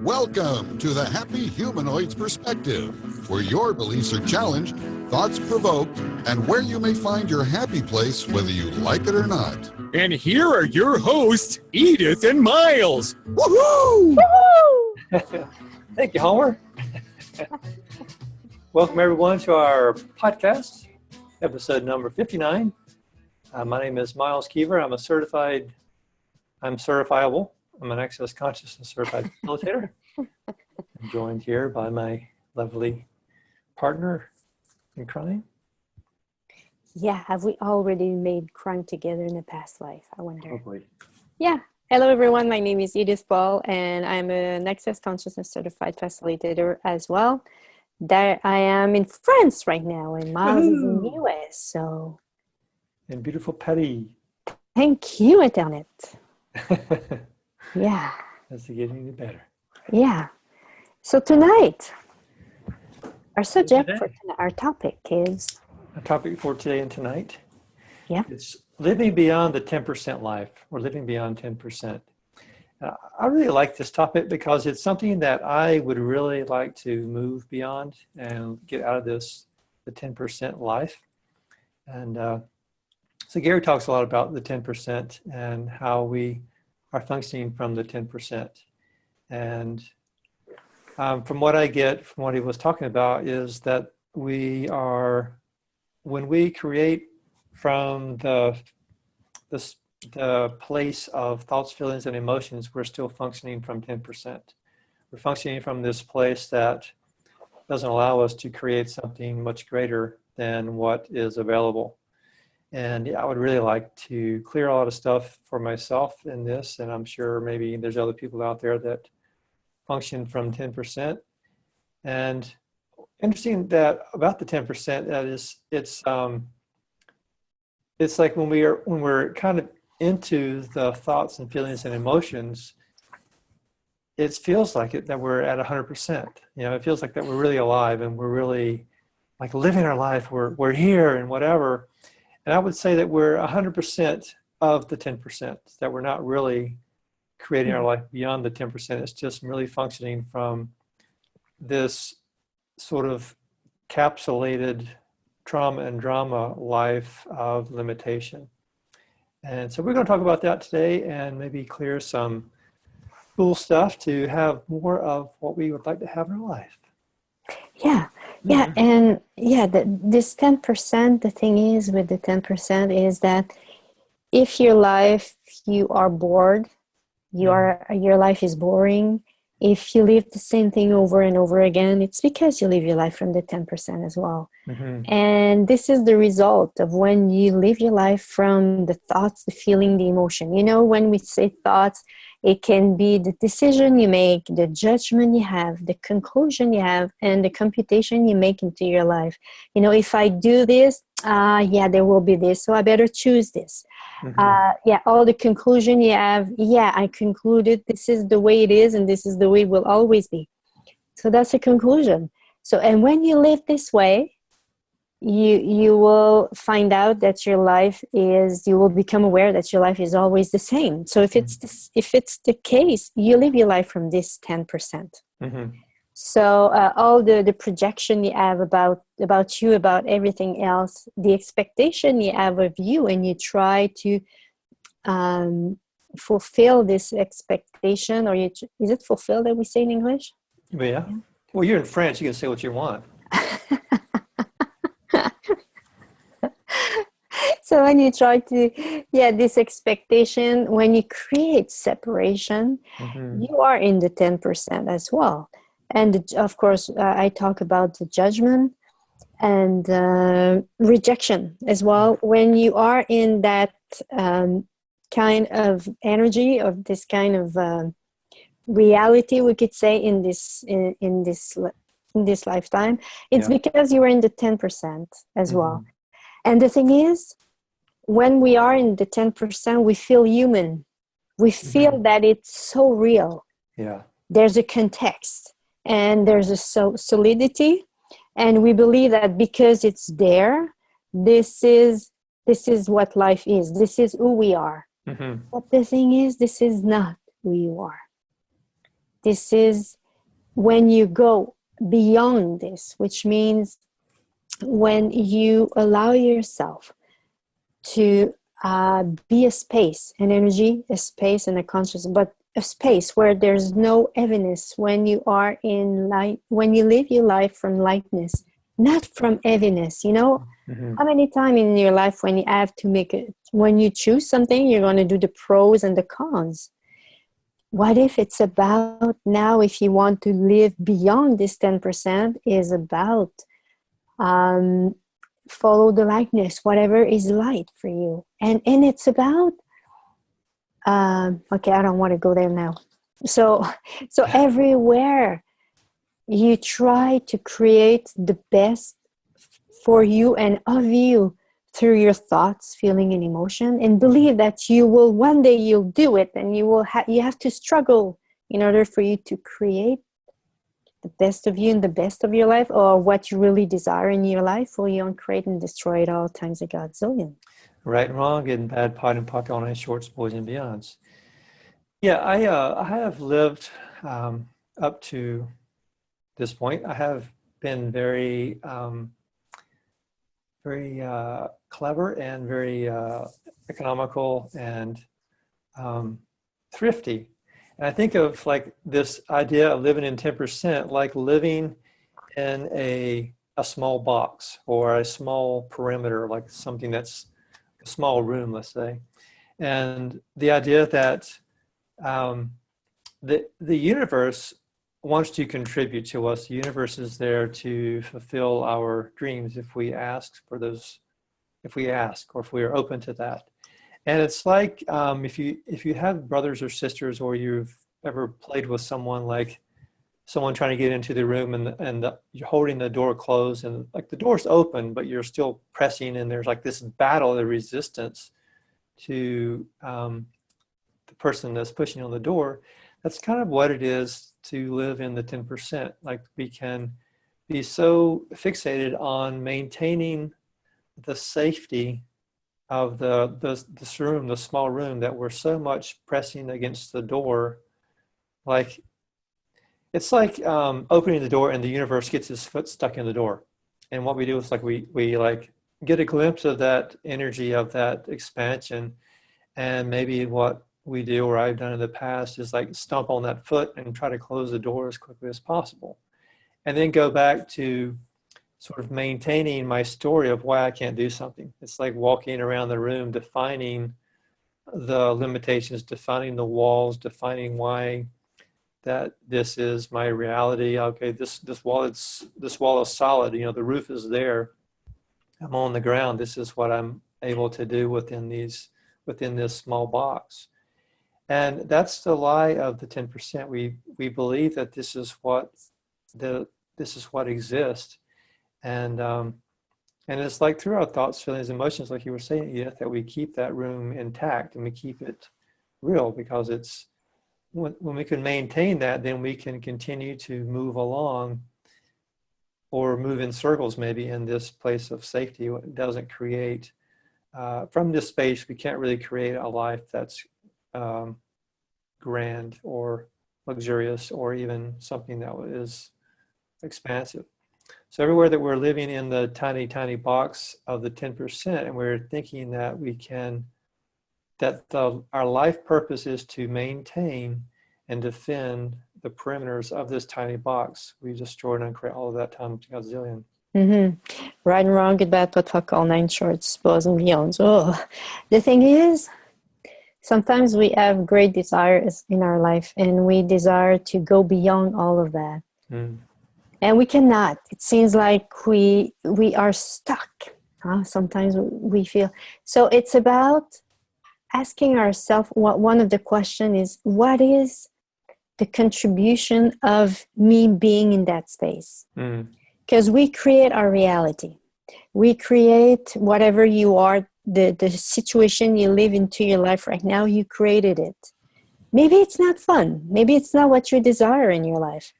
Welcome to the Happy Humanoids Perspective, where your beliefs are challenged, thoughts provoked, and where you may find your happy place whether you like it or not. And here are your hosts, Edith and Miles. Woohoo! Woohoo! Thank you, Homer. Welcome, everyone, to our podcast, episode number 59. My name is Miles Keever. I'm certifiable. I'm an Access Consciousness Certified Facilitator. I'm joined here by my lovely partner in crime. Yeah, have we already made crime together in a past life? I wonder. Probably. Yeah. Hello, everyone. My name is Edith Paul, and I'm an Access Consciousness Certified Facilitator as well. There, I am in France right now, and Miles is in the US. So, And beautiful Patty. thank you, Internet. Yeah. As they get any better. Yeah. So tonight, our subject for tonight, our topic is. Our topic for today and tonight. Yeah. It's living beyond the 10% life, or living beyond 10%. I really like this topic because it's something that I would really like to move beyond and get out of the 10% life. And so Gary talks a lot about the 10% and how we are functioning from the 10%. And from what I get from what he was talking about is that we are, when we create from the place of thoughts, feelings, and emotions, we're still functioning from 10%. We're functioning from this place that doesn't allow us to create something much greater than what is available. And I would really like to clear a lot of stuff for myself in this, and I'm sure maybe there's other people out there that function from 10%. And interesting that about the 10%, that is, it's like when we're kind of into the thoughts and feelings and emotions, it feels like it that we're at 100%. You know, it feels like that we're really alive and we're really like living our life. We're here and whatever. And I would say that we're 100% of the 10%, that we're not really creating our life beyond the 10%. It's just really functioning from this sort of capsulated trauma and drama life of limitation. And so we're going to talk about that today and maybe clear some cool stuff to have more of what we would like to have in our life. Yeah. Yeah. And yeah, this 10%, the thing is with the 10% is that if your life, you are bored, your life is boring. If you live the same thing over and over again, it's because you live your life from the 10% as well. Mm-hmm. And this is the result of when you live your life from the thoughts, the feeling, the emotion. You know, when we say thoughts, it can be the decision you make, the judgment you have, the conclusion you have, and the computation you make into your life. You know, if I do this, there will be this, so I better choose this. Mm-hmm. All the conclusion you have, I concluded this is the way it is and this is the way it will always be. So that's a conclusion. So, and when you live this way, you will find out that your life is, you will become aware that your life is always the same. So if it's the case, you live your life from this 10%. Mm-hmm. So all the projection you have about you, about everything else, the expectation you have of you, and you try to fulfill this expectation, or is it fulfill that we say in English? Yeah. Well, you're in France, you can say what you want. So when you try to, this expectation, when you create separation, mm-hmm. you are in the 10% as well. And of course, I talk about the judgment and rejection as well. When you are in that kind of energy, of this kind of reality, we could say in this lifetime, it's because you are in the 10% as mm-hmm. well. And the thing is, when we are in the 10%, we feel human. We feel mm-hmm. that it's so real. Yeah. There's a context and there's a solidity. And we believe that because it's there, this is what life is. This is who we are. Mm-hmm. But the thing is, this is not who you are. this is when you go beyond this, which means when you allow yourself to be a space, an energy, a space, and a consciousness, but a space where there's no heaviness, when you are in light, when you live your life from lightness, not from heaviness. You know, how many times in your life when you have to make it, when you choose something, you're going to do the pros and the cons. What if it's about now, if you want to live beyond this 10%, is about follow the lightness, whatever is light for you. And it's about, okay, I don't want to go there now. So everywhere you try to create the best for you and of you through your thoughts, feeling, and emotion, and believe that you will, one day you'll do it, and you have to struggle in order for you to create the best of you and the best of your life, or what you really desire in your life, or you don't create and destroy it all times a godzillion. Right and wrong, good and bad, pot and pock, all night shorts, boys and beyonds. Yeah, I have lived up to this point. I have been very clever and very economical and thrifty. And I think of like this idea of living in 10%, like living in a small box or a small perimeter, like something that's a small room, let's say. And the idea that the universe wants to contribute to us. The universe is there to fulfill our dreams if we ask for those, if we ask, or if we are open to that. And it's like if you have brothers or sisters, or you've ever played with someone, like someone trying to get into the room, and you're holding the door closed, and like the door's open, but you're still pressing, and there's like this battle, the resistance to the person that's pushing on the door. That's kind of what it is to live in the 10%. Like we can be so fixated on maintaining the safety of this room, the small room, that we're so much pressing against the door. Like it's like opening the door and the universe gets his foot stuck in the door. And what we do is like we like get a glimpse of that energy, of that expansion. And maybe what we do, or I've done in the past, is like stomp on that foot and try to close the door as quickly as possible. And then go back to sort of maintaining my story of why I can't do something. It's like walking around the room, defining the limitations, defining the walls, defining why that this is my reality. Okay, this wall is solid. You know, the roof is there. I'm on the ground. This is what I'm able to do within this small box. And that's the lie of the 10%. We believe that this is what exists. And it's like through our thoughts, feelings, emotions, like you were saying, Edith, that we keep that room intact and we keep it real, because it's when we can maintain that, then we can continue to move along, or move in circles maybe in this place of safety. It doesn't create, from this space, we can't really create a life that's grand or luxurious, or even something that is expansive. So everywhere that we're living in the tiny, tiny box of the 10%, and we're thinking that we can, our life purpose is to maintain and defend the perimeters of this tiny box, we destroy and uncreate all of that times a gazillion. Right and wrong, good, bad, but fuck, all nine shorts, boys and beyonds. Oh, the thing is, sometimes we have great desires in our life, and we desire to go beyond all of that. And we cannot. It seems like we are stuck. Sometimes we feel. So it's about asking ourselves, one of the questions is, what is the contribution of me being in that space? Because we create our reality. We create whatever you are, the situation you live into your life right now, you created it. Maybe it's not fun. Maybe it's not what you desire in your life.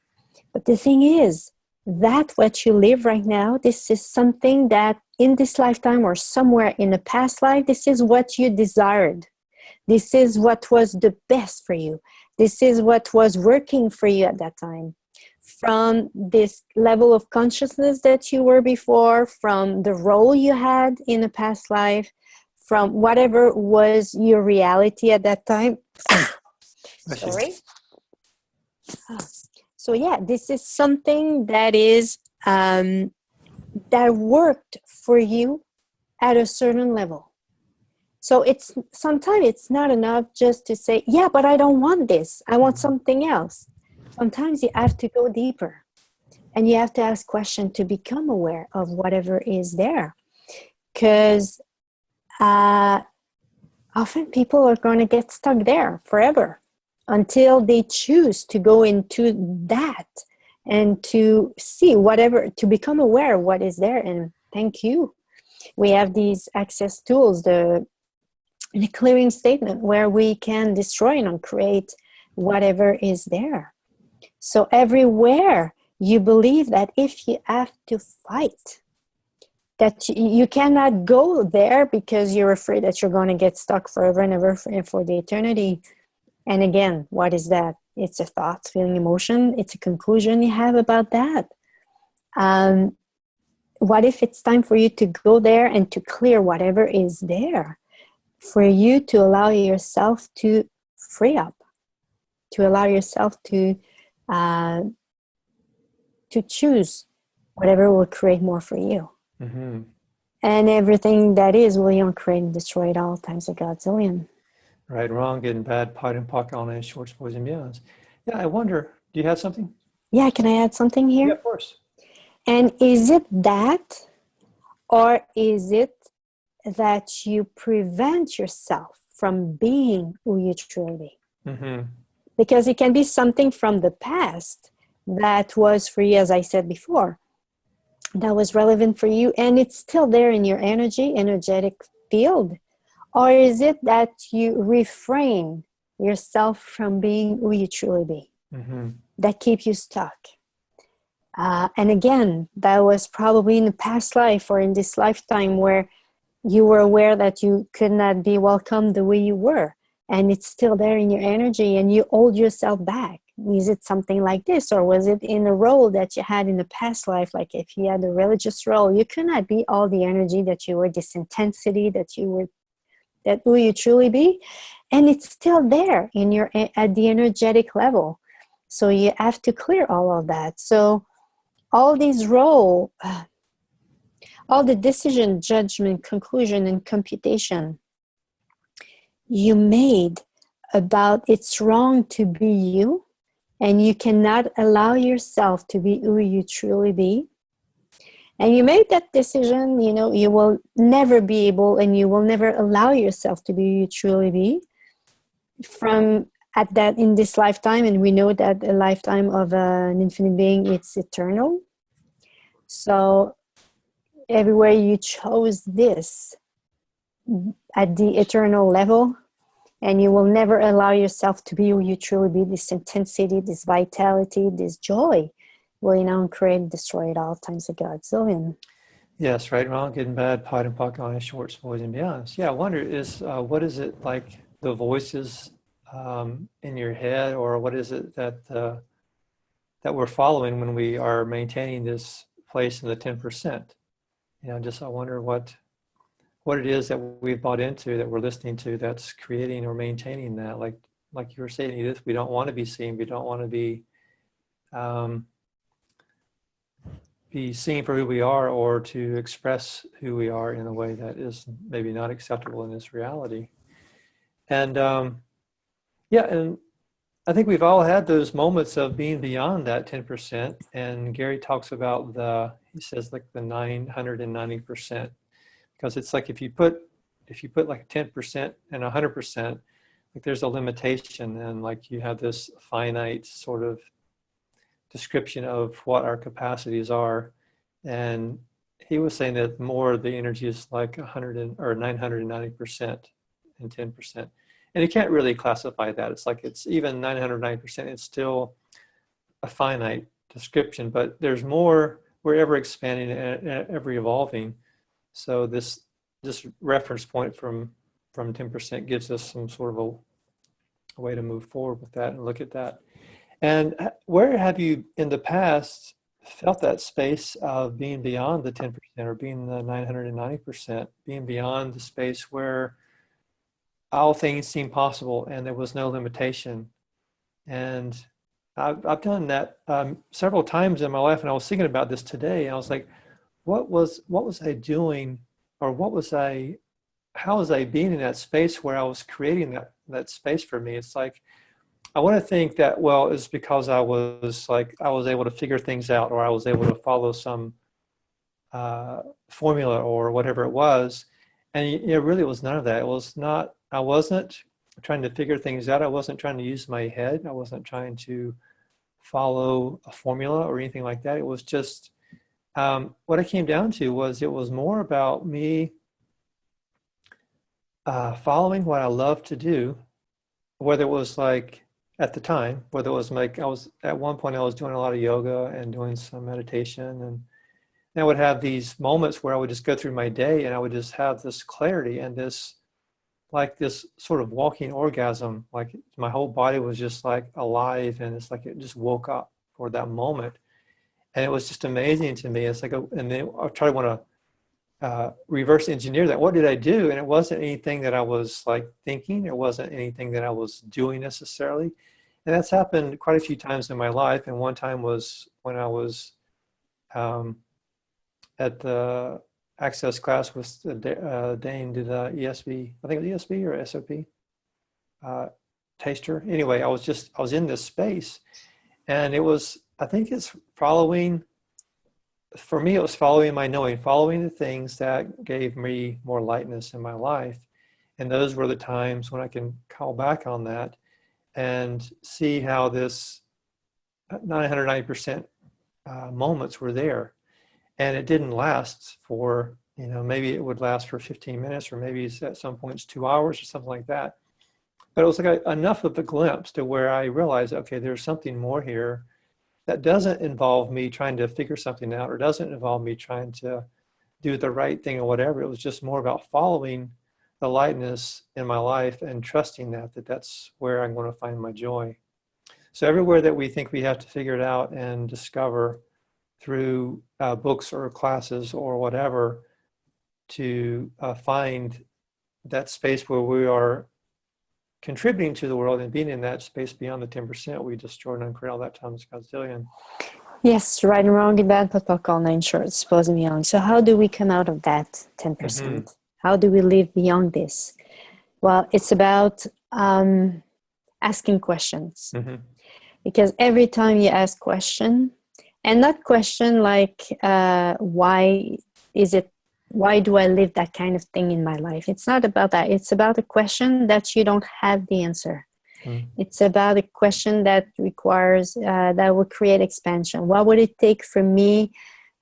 But the thing is, that what you live right now, this is something that in this lifetime or somewhere in a past life, this is what you desired. This is what was the best for you. This is what was working for you at that time. From this level of consciousness that you were before, from the role you had in a past life, from whatever was your reality at that time. Sorry. So yeah, this is something that is that worked for you at a certain level. So it's sometimes it's not enough just to say, yeah, but I don't want this. I want something else. Sometimes you have to go deeper, and you have to ask questions to become aware of whatever is there. Because often people are going to get stuck there forever until they choose to go into that and to see whatever, to become aware of what is there. And thank you. We have these access tools, the clearing statement, where we can destroy and uncreate whatever is there. So everywhere you believe that if you have to fight, that you cannot go there because you're afraid that you're going to get stuck forever and ever for the eternity. And again, what is that? It's a thought, feeling, emotion. It's a conclusion you have about that. What if it's time for you to go there and to clear whatever is there, for you to allow yourself to free up, to allow yourself to choose whatever will create more for you. Mm-hmm. And everything that is will you create and destroy at all times of Godzillion. Right, wrong, good and bad, pot and pock, all names, shorts, boys and beyonds. Yeah, I wonder, do you have something? Yeah, can I add something here? Yeah, of course. And is it that, or is it that you prevent yourself from being who you truly be? Mm-hmm. Because it can be something from the past that was for you, as I said before, that was relevant for you, and it's still there in your energetic field. Or is it that you refrain yourself from being who you truly be, Mm-hmm. that keep you stuck? And again, that was probably in the past life or in this lifetime where you were aware that you could not be welcomed the way you were. And it's still there in your energy and you hold yourself back. Is it something like this? Or was it in a role that you had in the past life? Like if you had a religious role, you could not be all the energy that you were, this intensity that you were, that who you truly be. And it's still there in your, at the energetic level. So you have to clear all of that. So all these role, all the decision, judgment, conclusion, and computation you made about it's wrong to be you, and you cannot allow yourself to be who you truly be. And you made that decision, you know, you will never be able, and you will never allow yourself to be who you truly be from at that in this lifetime. And we know that a lifetime of an infinite being, it's eternal. So everywhere you chose this at the eternal level, and you will never allow yourself to be who you truly be, this intensity, this vitality, this joy, will you now create and destroy at all times of Godzillion. Yes, right, wrong, good and bad, pot and pock, all names, shorts, boys and beyonds. Yeah, I wonder is, what is it like the voices in your head, or what is it that that we're following when we are maintaining this place in the 10%? You know, just I wonder what it is that we've bought into, that we're listening to, that's creating or maintaining that. Like you were saying, Edith, we don't want to be seen. We don't want to be seen for who we are, or to express who we are in a way that is maybe not acceptable in this reality. And yeah, and I think we've all had those moments of being beyond that 10%. And Gary talks about he says like the 990%. Because it's like if you put like 10% and 100%, like there's a limitation, and like you have this finite sort of description of what our capacities are. And he was saying that more the energy is like 990% and 10%. And you can't really classify that. It's like it's even 990%, it's still a finite description, but there's more, we're ever expanding and ever evolving. So this reference point from from 10% gives us some sort of a way to move forward with that and look at that. And where have you in the past felt that space of being beyond the 10% or being the 990%, being beyond the space where all things seem possible and there was no limitation? And I've done that several times in my life, and I was thinking about this today, and I was like, what was I doing, or how was I being in that space where I was creating that space for me? It's like, I want to think that, well, it's because I was able to figure things out, or I was able to follow some formula or whatever it was. And it really was none of that. I wasn't trying to figure things out. I wasn't trying to use my head. I wasn't trying to follow a formula or anything like that. It was just, what it came down to was, it was more about me following what I love to do, whether it was like, at the time, whether it was like, at one point I was doing a lot of yoga and doing some meditation, and I would have these moments where I would just go through my day and I would just have this clarity and this sort of walking orgasm, like my whole body was just like alive, and it's like it just woke up for that moment. And it was just amazing to me. It's like, and then I try to want to reverse engineer that. What did I do? And it wasn't anything that I was like thinking. It wasn't anything that I was doing necessarily. And that's happened quite a few times in my life. And one time was when I was at the access class with Dane did ESB, I think it was ESB or SOP taster. Anyway, I was in this space, and I think it's following, for me, it was following my knowing, following the things that gave me more lightness in my life. And those were the times when I can call back on that and see how this 990% moments were there. And it didn't last for, maybe it would last for 15 minutes, or maybe at some points 2 hours or something like that. But it was like enough of a glimpse to where I realized, okay, there's something more here that doesn't involve me trying to figure something out, or doesn't involve me trying to do the right thing or whatever. It was just more about following the lightness in my life and trusting that's where I'm going to find my joy. So everywhere that we think we have to figure it out and discover through books or classes or whatever, to find that space where we are contributing to the world and being in that space beyond the 10%, we destroy and uncreate all that times gazillion. Yes, right and wrong, in bad, but all nine shorts, supposed and young. So how do we come out of that 10%? Mm-hmm. How do we live beyond this? Well, it's about asking questions. Mm-hmm. Because every time you ask question, and not question like, why do I live that kind of thing in my life? It's not about that. It's about a question that you don't have the answer. It's about a question that requires, that will create expansion. What would it take for me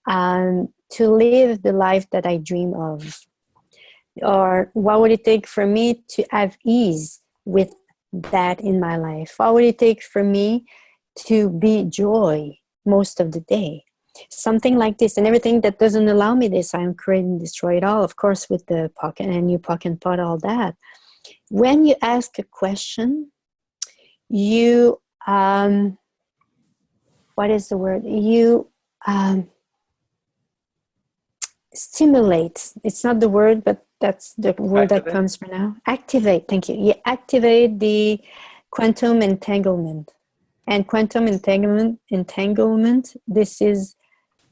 to live the life that I dream of? Or what would it take for me to have ease with that in my life? What would it take for me to be joy most of the day? Something like this. And everything that doesn't allow me this, I'm creating, destroy it all, of course, with the pocket and new pocket pot, all that. When you ask a question, you what is the word? You stimulate. It's not the word, but that's the word that comes for now. Activate. Thank you. You activate the quantum entanglement. And quantum entanglement, this is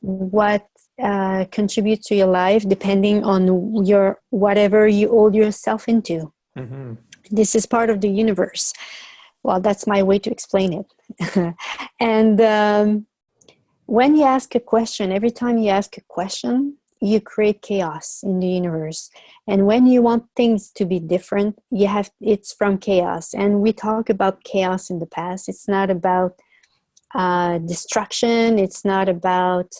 what contributes to your life depending on your whatever you hold yourself into. Mm-hmm. This is part of the universe. Well, that's my way to explain it. And when you ask a question, every time you ask a question, you create chaos in the universe. And when you want things to be different, it's from chaos. And we talk about chaos in the past. It's not about destruction. It's not about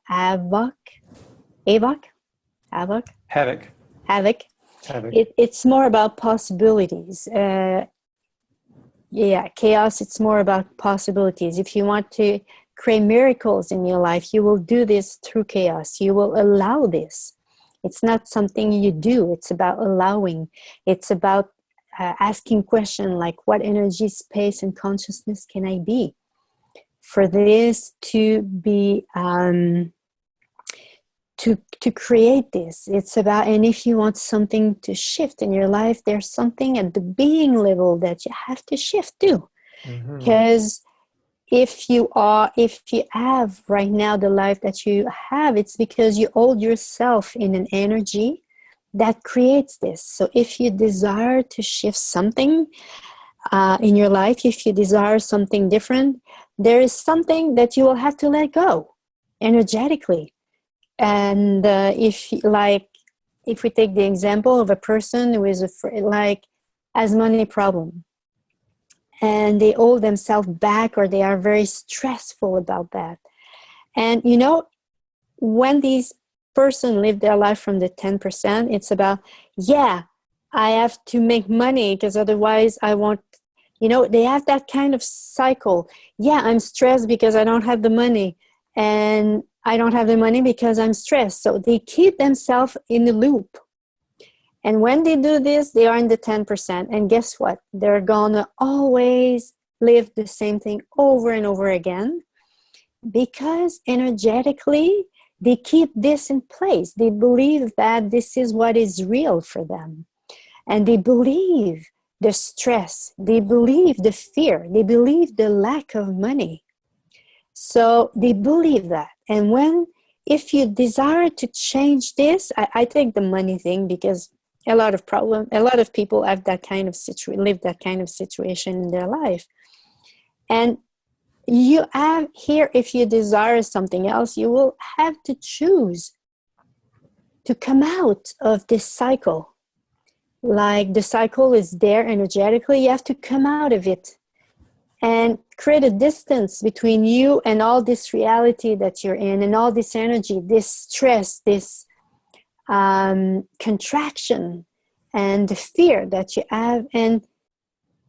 havoc. It's more about possibilities. Chaos, it's more about possibilities. If you want to create miracles in your life, you will do this through chaos. You will allow this. It's not something you do. It's about allowing. It's about asking questions like, what energy, space, and consciousness can I be for this to be to create this? It's about, and if you want something to shift in your life, there's something at the being level that you have to shift to. Because if you have right now the life that you have, it's because you hold yourself in an energy that creates this. So if you desire to shift something in your life, if you desire something different, there is something that you will have to let go energetically. And if we take the example of a person who is has money problem, and they hold themselves back, or they are very stressful about that. And when these person live their life from the 10%, it's about, I have to make money because otherwise I won't, they have that kind of cycle. I'm stressed because I don't have the money, and I don't have the money because I'm stressed. So they keep themselves in the loop. And when they do this, they are in the 10%. And guess what? They're gonna always live the same thing over and over again, because energetically, they keep this in place. They believe that this is what is real for them. And they believe the stress. They believe the fear. They believe the lack of money. So they believe that. And if you desire to change this, I take the money thing because a lot of people have that kind of live that kind of situation in their life. And you have here, if you desire something else, you will have to choose to come out of this cycle. Like the cycle is there energetically, you have to come out of it and create a distance between you and all this reality that you're in, and all this energy, this stress, this contraction, and the fear that you have, and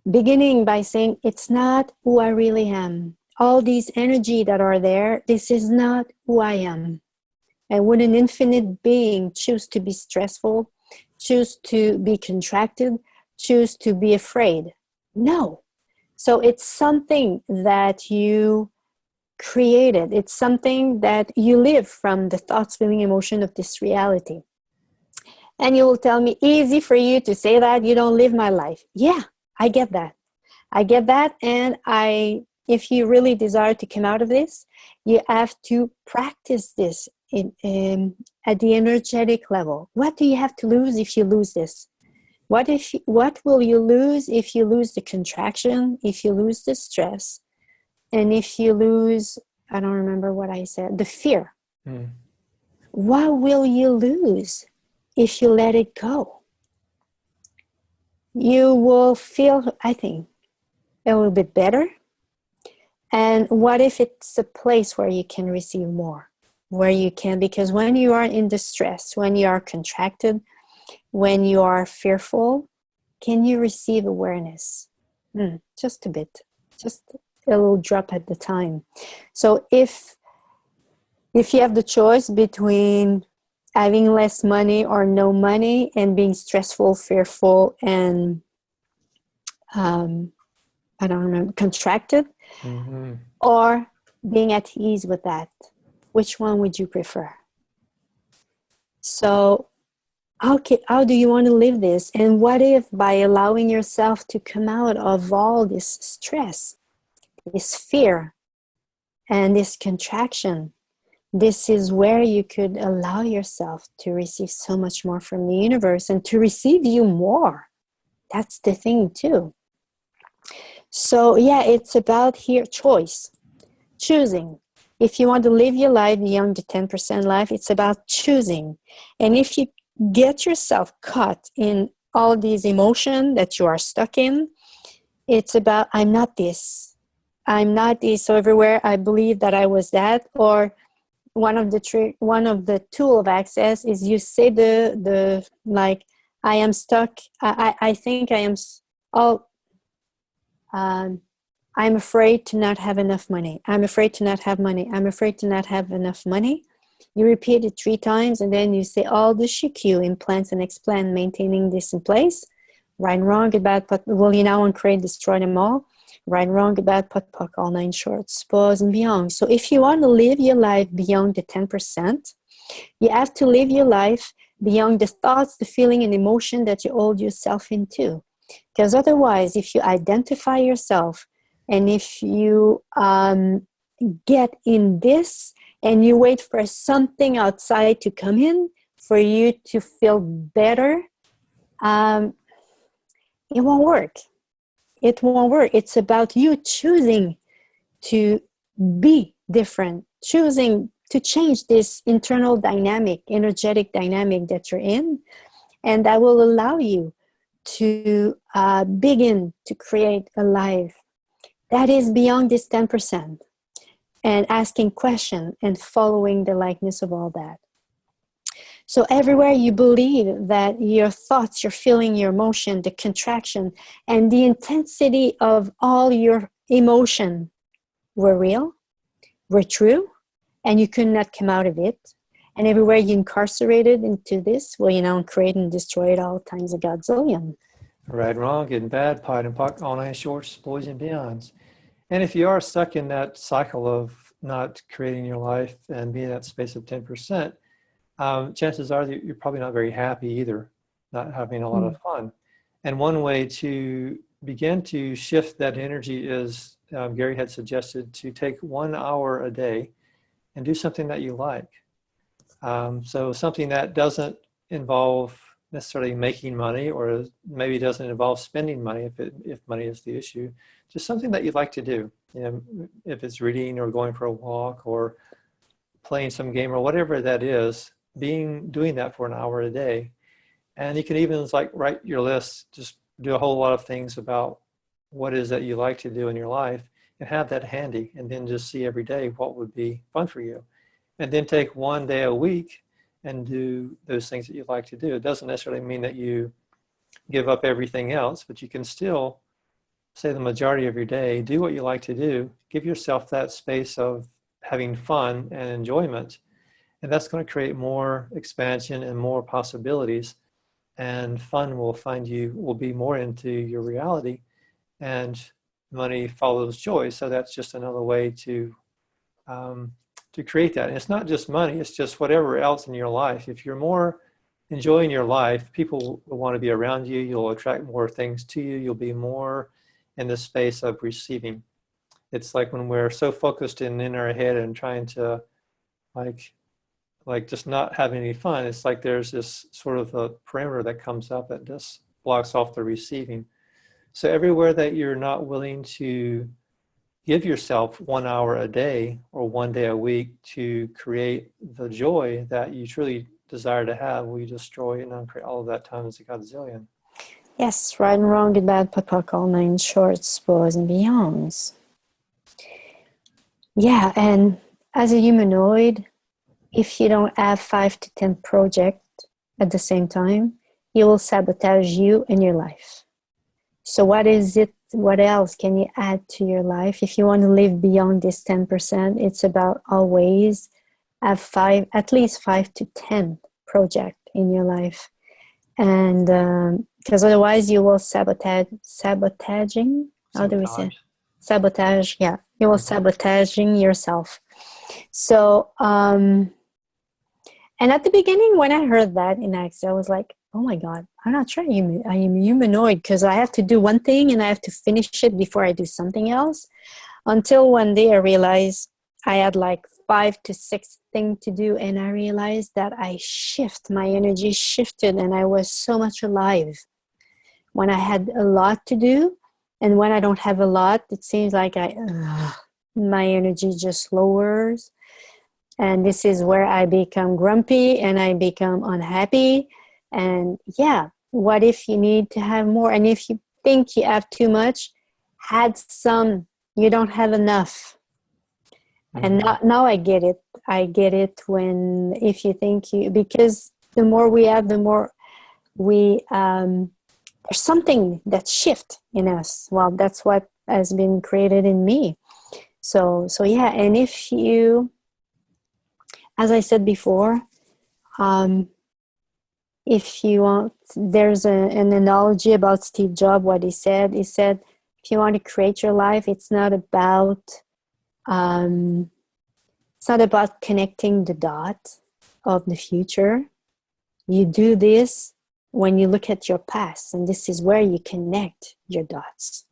beginning by saying, it's not who I really am. All these energy that are there, this is not who I am. And would an infinite being choose to be stressful, choose to be contracted, choose to be afraid? No. So it's something that you created. It's something that you live from the thoughts, feeling, emotion of this reality. And you will tell me, easy for you to say that, you don't live my life. Yeah, I get that. And if you really desire to come out of this, you have to practice this at the energetic level. What do you have to lose if you lose this? What will you lose if you lose the contraction, if you lose the stress, and if you lose, I don't remember what I said, the fear? What will you lose if you let it go? You will feel, I think, a little bit better. And what if it's a place where you can receive more? Where you can, because when you are in distress, when you are contracted, when you are fearful, can you receive awareness? Just a bit, just a little drop at the time. So if you have the choice between having less money or no money, and being stressful, fearful, and I don't remember, contracted, or being at ease with that, which one would you prefer? So how do you want to live this? And what if by allowing yourself to come out of all this stress, this fear, and this contraction, this is where you could allow yourself to receive so much more from the universe, and to receive you more. That's the thing too. So it's about here choice, choosing. If you want to live your life beyond the 10% life, it's about choosing. And if you get yourself caught in all these emotions that you are stuck in, it's about, I'm not this. So everywhere I believe that I was that. Or one of the tool of access is you say the like, I am stuck. I think I am I'm afraid to not have enough money. I'm afraid to not have money. I'm afraid to not have enough money. You repeat it 3 times, and then you say all the SHQ, implants and explant, maintaining this in place. Right and wrong, about will you now uncreate, destroy them all. Right and wrong, about pot, puck, all 9 shorts, pause and beyond. So if you want to live your life beyond the 10%, you have to live your life beyond the thoughts, the feeling, and emotion that you hold yourself into. Because otherwise, if you identify yourself and if you get in this and you wait for something outside to come in for you to feel better, it won't work. It won't work. It's about you choosing to be different, choosing to change this internal dynamic, energetic dynamic that you're in, and that will allow you to begin to create a life that is beyond this 10%, and asking questions and following the likeness of all that. So everywhere you believe that your thoughts, your feeling, your emotion, the contraction, and the intensity of all your emotion were real, were true, and you could not come out of it. And everywhere you incarcerated into this, well, you now create and destroy it all times a godzillion. Right, wrong, good and bad, pot and puck, all 9 shorts, boys and beyonds. And if you are stuck in that cycle of not creating your life and being in that space of 10%, chances are that you're probably not very happy either, not having a lot of fun. And one way to begin to shift that energy is, Gary had suggested, to take 1 hour a day and do something that you like. So something that doesn't involve necessarily making money, or maybe doesn't involve spending money if money is the issue. Just something that you'd like to do. You know, if it's reading or going for a walk or playing some game or whatever that is, doing that for 1 hour a day. And you can even write your list, just do a whole lot of things about what it is that you like to do in your life, and have that handy, and then just see every day what would be fun for you. And then take 1 day a week and do those things that you like to do. It doesn't necessarily mean that you give up everything else, but you can still, say the majority of your day, do what you like to do. Give yourself that space of having fun and enjoyment. And that's going to create more expansion and more possibilities. And fun will be more into your reality. And money follows joy. So that's just another way to create that. And it's not just money, it's just whatever else in your life. If you're more enjoying your life, people will want to be around you. You'll attract more things to you. You'll be more in the space of receiving. It's like when we're so focused in our head and trying to like just not having any fun, it's like there's this sort of a perimeter that comes up that just blocks off the receiving. So everywhere that you're not willing to give yourself 1 hour a day or 1 day a week to create the joy that you truly desire to have, will you destroy and uncreate all of that times a godzillion? Yes, right and wrong, good, bad, pot, puck, all 9 shorts, boys and beyonds. Yeah, and as a humanoid, if you don't have 5 to 10 projects at the same time, you will sabotage you and your life. So what is it? What else can you add to your life? If you want to live beyond this 10%, it's about always have at least 5 to 10 projects in your life. And because otherwise you will sabotaging. How do we say? Sabotage, yeah. You will sabotaging yourself. So, and at the beginning when I heard that in Access, I was like, oh my God, I'm not sure I am humanoid, because I have to do one thing and I have to finish it before I do something else. Until one day I realized I had like 5 to 6 things to do, and I realized that my energy shifted, and I was so much alive. When I had a lot to do, and when I don't have a lot, it seems like my energy just lowers. And this is where I become grumpy and I become unhappy. And yeah, what if you need to have more? And if you think you have too much, add some. You don't have enough. And now I get it. I get it if you think because the more we have, the more there's something that shifts in us. Well, that's what has been created in me. So yeah, and if you as I said before, if you want, there's an analogy about Steve Jobs. What he said, if you want to create your life, it's not about connecting the dots of the future. You do this when you look at your past, and this is where you connect your dots.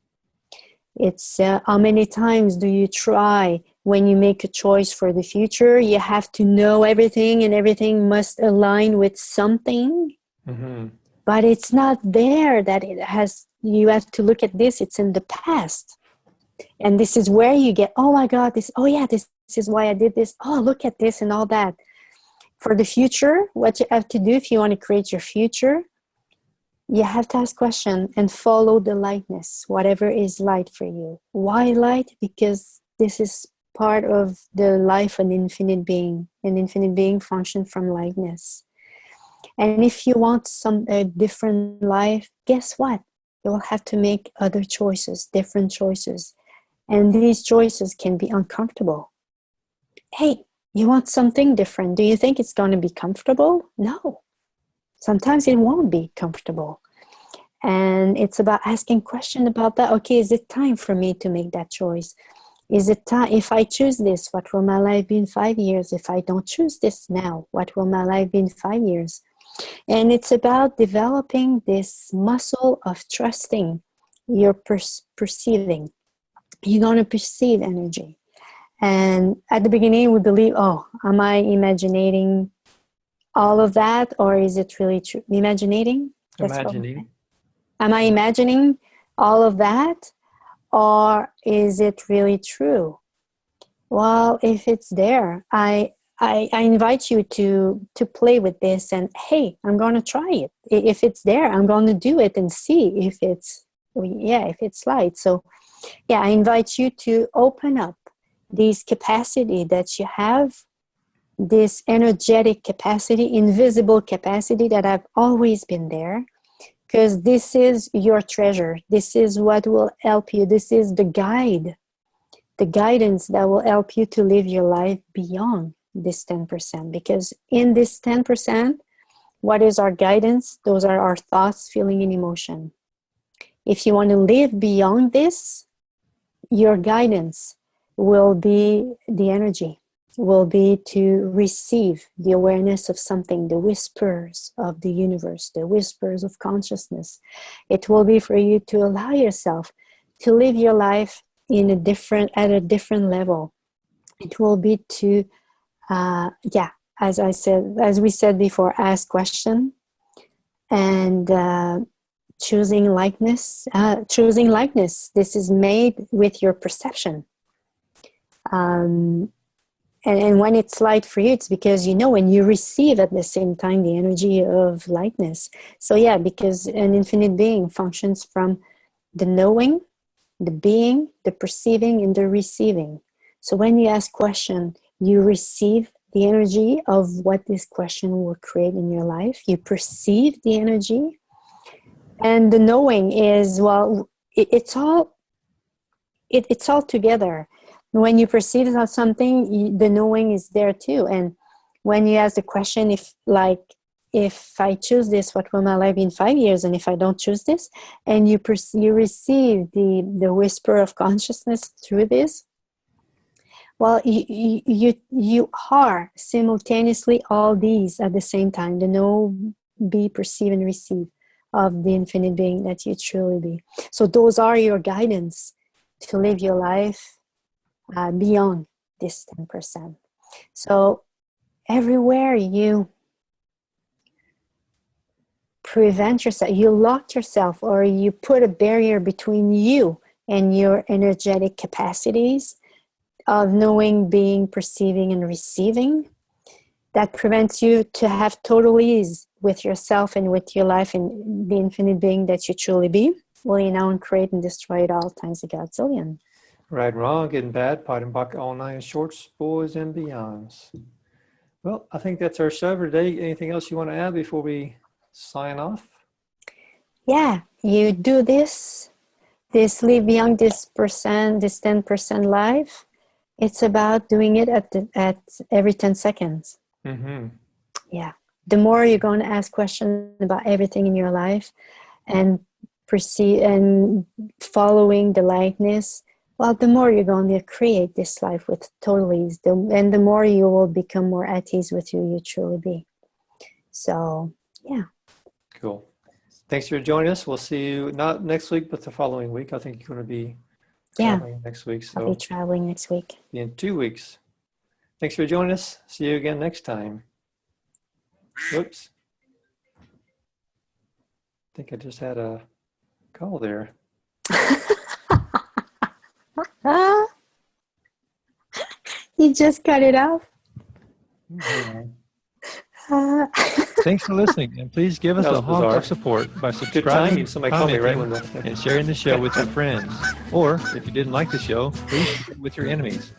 It's how many times do you try when you make a choice for the future? You have to know everything, and everything must align with something. Mm-hmm. But it's not there that it has, you have to look at this, it's in the past. And this is where you get, oh my God, this is why I did this. Oh, look at this and all that. For the future, what you have to do if you want to create your future, you have to ask questions and follow the lightness, whatever is light for you. Why light? Because this is part of the life of an infinite being. An infinite being functions from lightness. And if you want a different life, guess what? You will have to make other choices, different choices. And these choices can be uncomfortable. Hey, you want something different. Do you think it's going to be comfortable? No. Sometimes it won't be comfortable. And it's about asking questions about that. Okay, is it time for me to make that choice? Is it time, if I choose this, what will my life be in 5 years? If I don't choose this now, what will my life be in 5 years? And it's about developing this muscle of trusting your perceiving. You're going to perceive energy. And at the beginning, we believe, oh, am I imagining all of that? Or is it really true? Imagining? Am I imagining all of that? Or is it really true? Well, if it's there, I invite you to play with this and, hey, I'm going to try it. If it's there, I'm going to do it and see if it's light. So, yeah, I invite you to open up this capacity that you have, this energetic capacity, invisible capacity that have always been there, because this is your treasure. This is what will help you. This is the guidance that will help you to live your life beyond this 10%. Because in this 10%, what is our guidance? Those are our thoughts, feeling, and emotion. If you want to live beyond this, your guidance will be the energy, will be to receive the awareness of something, the whispers of the universe, the whispers of consciousness. It will be for you to allow yourself to live your life at a different level. It will be to, as we said before, ask question and choosing likeness. This is made with your perception. And when it's light for you, it's because when you receive at the same time the energy of lightness. So yeah, because an infinite being functions from the knowing, the being, the perceiving, and the receiving. So when you ask question, you receive the energy of what this question will create in your life. You perceive the energy. And the knowing is, well, it's all together. When you perceive something, the knowing is there too. And when you ask the question, if I choose this, what will my life be in 5 years? And if I don't choose this, and you receive the whisper of consciousness through this, well, you are simultaneously all these at the same time. The know, be, perceive, and receive of the infinite being that you truly be. So those are your guidance to live your life beyond this 10%. So everywhere you prevent yourself, you lock yourself, or you put a barrier between you and your energetic capacities of knowing, being, perceiving, and receiving, that prevents you to have total ease with yourself and with your life and the infinite being that you truly be, will you now create and destroy it all times a godzillion. Right, wrong, good and bad, pot and bucket, all nine shorts, boys and beyonds. Well, I think that's our show for today. Anything else you want to add before we sign off? Yeah, you do this live beyond this 10% life. It's about doing it at every 10 seconds. Mm-hmm. Yeah. The more you're going to ask questions about everything in your life and proceed and following the likeness, well, the more you're going to create this life with total ease, and the more you will become more at ease with who you truly be. So, yeah. Cool. Thanks for joining us. We'll see you not next week, but the following week. I think you're going to be traveling next week. I'll So be traveling next week. in 2 weeks. Thanks for joining us. See you again next time. Whoops. I think I just had a call there. You just cut it off. Thanks for listening, and please give us a honk of support by subscribing, commenting, and sharing the show with your friends. Or, if you didn't like the show, please share it with your enemies.